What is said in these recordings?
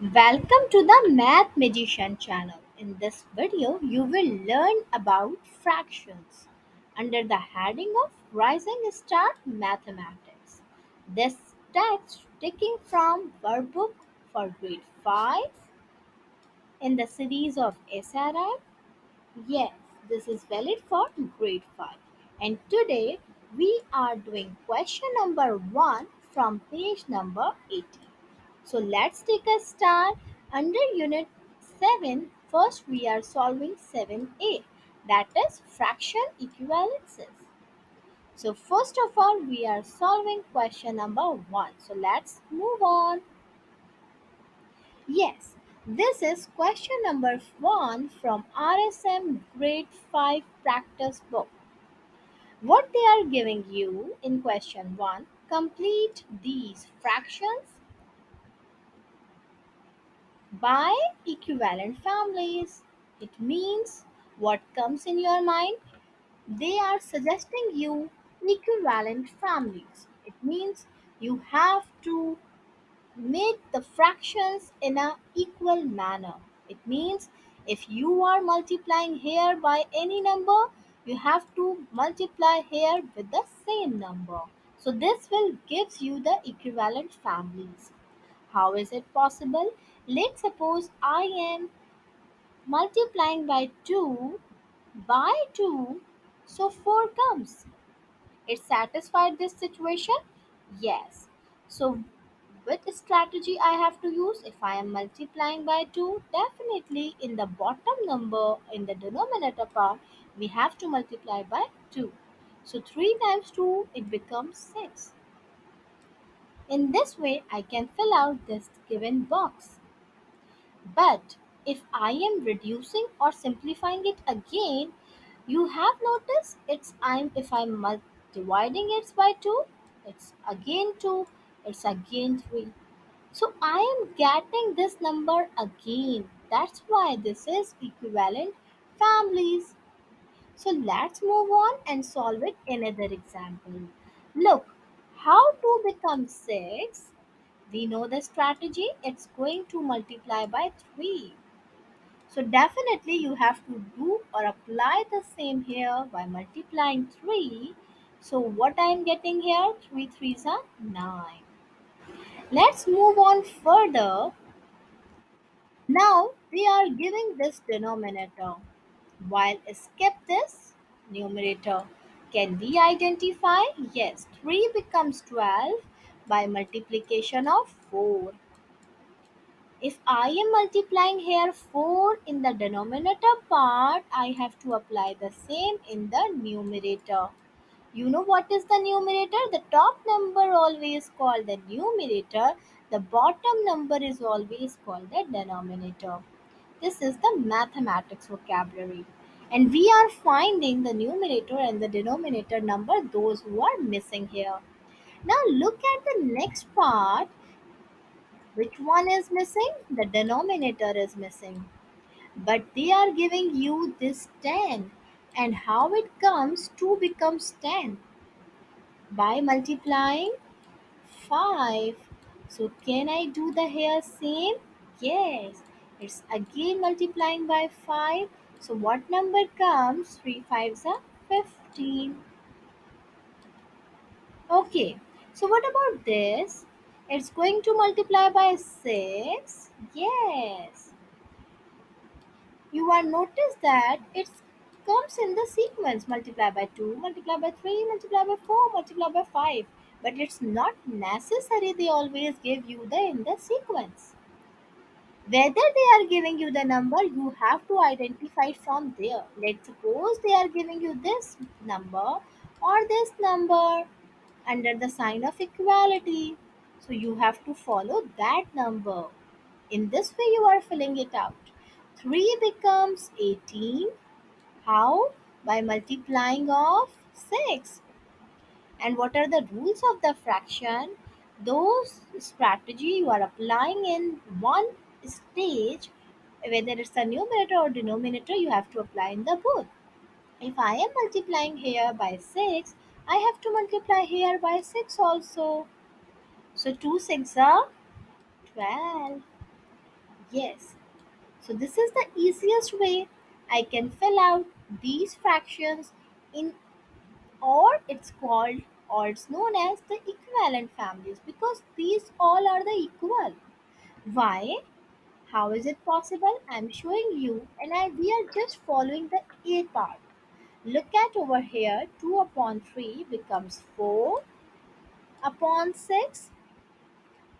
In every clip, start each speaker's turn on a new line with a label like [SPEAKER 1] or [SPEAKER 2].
[SPEAKER 1] Welcome to the Math Magician channel. In this video, you will learn about fractions under the heading of Rising Star Mathematics. This text taken from workbook for grade 5 in the series of SRI. Yes, this is valid for grade 5. And today we are doing question number 1 from page number 18. So let's take a start. Under unit 7, first we are solving 7a, that is fraction equivalences. So first of all we are solving question number 1. So let's move on. Yes, this is question number 1 from RSM grade 5 practice book. What they are giving you in question 1, complete these fractions by equivalent families. It means what comes in your mind? They are suggesting you equivalent families. It means you have to make the fractions in a equal manner. It means if you are multiplying here by any number, you have to multiply here with the same number. So this will gives you the equivalent families. How is it possible? Let's suppose I am multiplying by 2 by 2, so 4 comes. It satisfied this situation? Yes. So, which strategy I have to use if I am multiplying by 2? Definitely in the bottom number, in the denominator part, we have to multiply by 2. So, 3 times 2, it becomes 6. In this way, I can fill out this given box. But if I am reducing or simplifying it again, you have noticed if I'm dividing it by 2, it's again 2, it's again 3. So I am getting this number again. That's why this is equivalent families. So let's move on and solve it another example. Look, how 2 becomes 6. We know the strategy. It's going to multiply by 3. So definitely you have to do or apply the same here by multiplying 3. So what I am getting here? 3 threes are 9. Let's move on further. Now we are giving this denominator. While skip this numerator. Can we identify? Yes, 3 becomes 12 by multiplication of 4. If I am multiplying here 4 in the denominator part, I have to apply the same in the numerator. You know what is the numerator? The top number always called the numerator. The bottom number is always called the denominator. This is the mathematics vocabulary. And we are finding the numerator and the denominator number, those who are missing here. Now look at the next part. Which one is missing? The denominator is missing. But they are giving you this 10. And how it comes? 2 becomes 10 by multiplying 5. So can I do the here same? Yes. It's again multiplying by 5. So what number comes? 3 fives are 15. Okay. So what about this? It's going to multiply by 6. Yes. You are notice that it comes in the sequence multiply by 2, multiply by 3, multiply by 4, multiply by 5. But it's not necessary they always give you the in the sequence. Whether they are giving you the number, you have to identify it from there. Let's suppose they are giving you this number or this number under the sign of equality. So you have to follow that number. In this way, you are filling it out. 3 becomes 18. How? By multiplying of 6. And what are the rules of the fraction? Those strategy you are applying in one stage, whether it's the numerator or denominator, you have to apply in the both. If I am multiplying here by 6, I have to multiply here by 6 also. So 2 6 are 12. Yes. So this is the easiest way I can fill out these fractions in, or it's known as the equivalent families, because these all are the equal. Why? How is it possible? I'm showing you, and we are just following the A part. Look at over here, 2 upon 3 becomes 4 upon 6,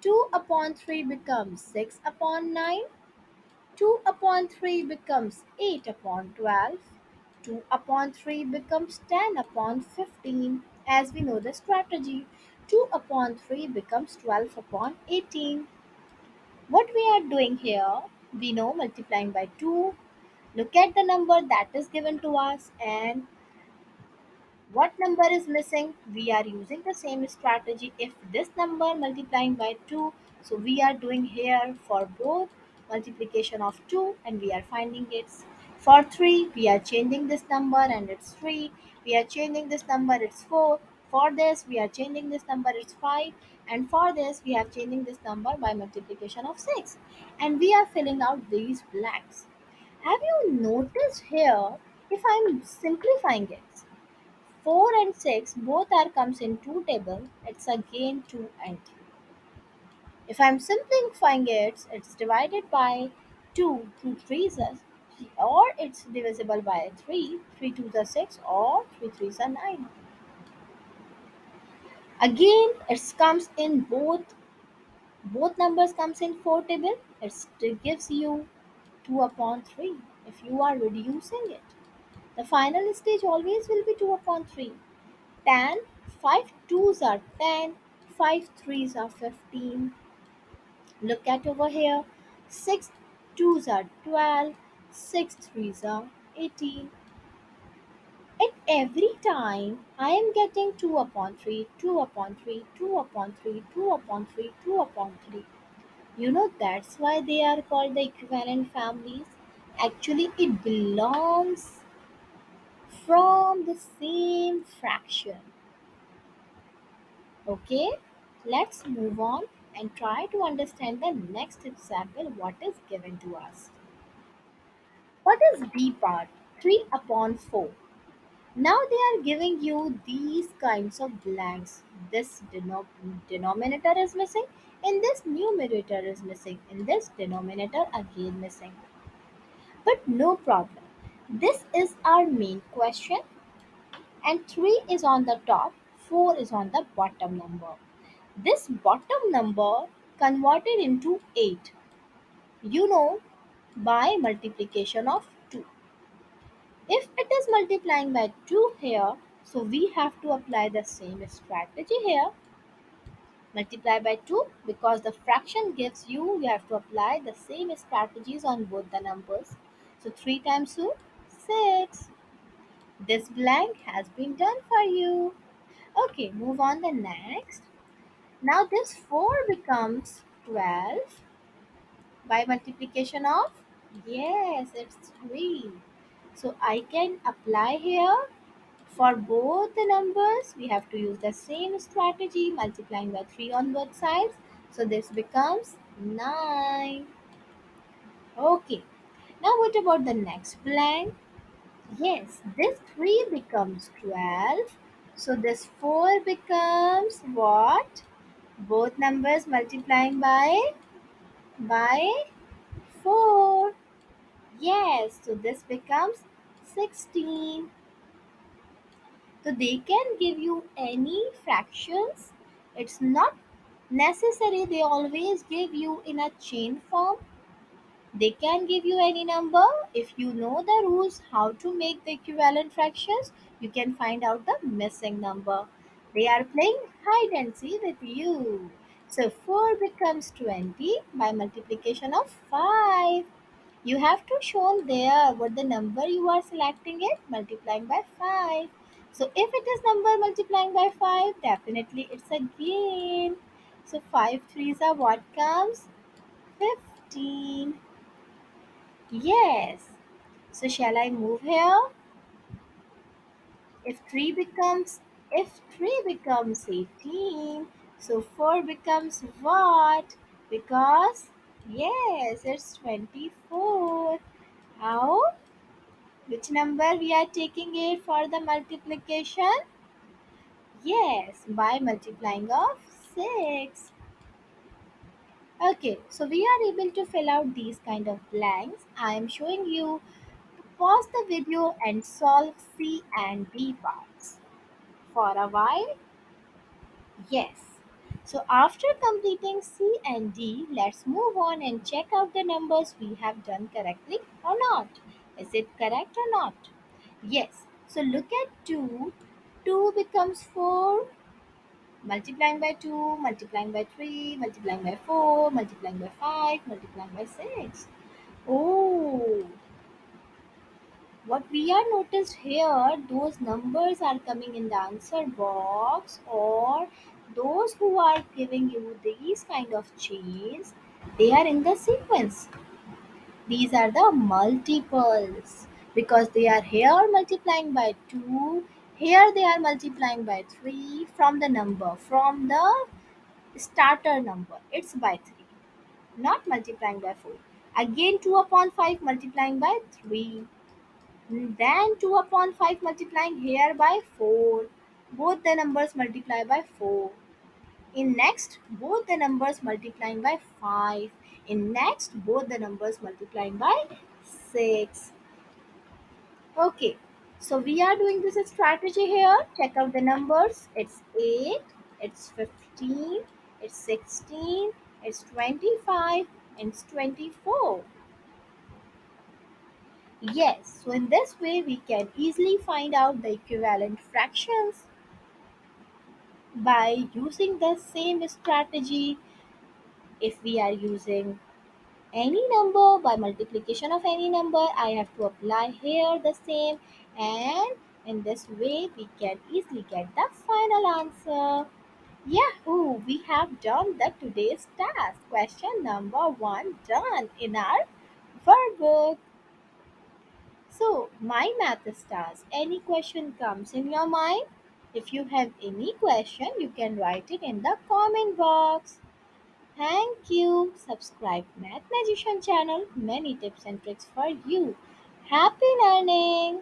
[SPEAKER 1] 2 upon 3 becomes 6 upon 9, 2 upon 3 becomes 8 upon 12, 2 upon 3 becomes 10 upon 15, as we know the strategy. 2 upon 3 becomes 12 upon 18. What we are doing here, we know multiplying by 2. Look at the number that is given to us and what number is missing. We are using the same strategy. If this number multiplying by 2, so we are doing here for both multiplication of 2 and we are finding it. For 3 we are changing this number and it's 3. We are changing this number, it's 4. For this we are changing this number, it's 5. And for this we are changing this number by multiplication of 6, and we are filling out these blanks. Have you noticed here, if I'm simplifying it, 4 and 6 both are comes in 2 table, it's again 2 and 3. If I'm simplifying it, it's divided by 2, 2 threes are, or it's divisible by 3, 3 twos are 6, or 3 threes are 9. Again, it comes in both numbers comes in 4 table, it gives you 2 upon 3 if you are reducing it. The final stage always will be 2 upon 3. 10, 5 twos are 10, 5 threes are 15. Look at over here, 6 twos are 12, 6 threes are 18. And every time I am getting 2 upon 3, 2 upon 3, 2 upon 3, 2 upon 3, 2 upon 3. You know that's why they are called the equivalent families. Actually, it belongs from the same fraction. Okay, let's move on and try to understand the next example what is given to us. What is B part? 3 upon 4. Now they are giving you these kinds of blanks. This denominator is missing, and this numerator is missing, and this denominator again missing. But no problem. This is our main question, and 3 is on the top, 4 is on the bottom number. This bottom number converted into 8, you know, by multiplication of 2. If it is multiplying by 2 here, so we have to apply the same strategy here. Multiply by 2, because the fraction gives you, you have to apply the same strategies on both the numbers. So 3 times 2, 6. This blank has been done for you. Okay, move on the next. Now this 4 becomes 12 by multiplication of, yes, it's 3. So I can apply here for both the numbers. We have to use the same strategy, multiplying by 3 on both sides. So this becomes 9. Okay, now what about the next blank? Yes, this 3 becomes 12. So this 4 becomes what? Both numbers multiplying by 4. Yes, so this becomes 16. So they can give you any fractions. It's not necessary they always give you in a chain form. They can give you any number. If you know the rules how to make the equivalent fractions, you can find out the missing number. They are playing hide and seek with you. So 4 becomes 20 by multiplication of 5. You have to show there what the number you are selecting it multiplying by 5. So if it is number multiplying by 5, definitely it's a gain. So 5 threes are what comes? 15. Yes. So shall I move here? If 3 becomes if 3 becomes 18, so 4 becomes what? Because Yes, it's 24. How? Which number we are taking it for the multiplication? Yes, by multiplying of 6. Okay, so we are able to fill out these kind of blanks. I am showing you to pause the video and solve C and D parts. For a while, yes. So after completing C and D, let's move on and check out the numbers we have done correctly or not. Is it correct or not? Yes. So look at 2. 2 becomes 4, multiplying by 2, multiplying by 3, multiplying by 4, multiplying by 5, multiplying by 6. Oh, what we are noticed here, those numbers are coming in the answer box, or those who are giving you these kind of chains, they are in the sequence. These are the multiples because they are here multiplying by 2, here they are multiplying by 3 from the number, from the starter number. It's by 3, not multiplying by 4. Again 2 upon 5 multiplying by 3. Then 2 upon 5 multiplying here by 4. Both the numbers multiply by 4. In next, both the numbers multiplying by 5. In next, both the numbers multiplying by 6. Okay, so we are doing this strategy here. Check out the numbers. It's 8, it's 15, it's 16, it's 25, and it's 24. Yes, so in this way we can easily find out the equivalent fractions by using the same strategy. If we are using any number by multiplication of any number, I have to apply here the same, and in this way we can easily get the final answer. Yahoo! We have done the today's task. Question number 1 done in our workbook. So, my math stars, any question comes in your mind? If you have any question, you can write it in the comment box. Thank you. Subscribe Math Magician channel. Many tips and tricks for you. Happy learning.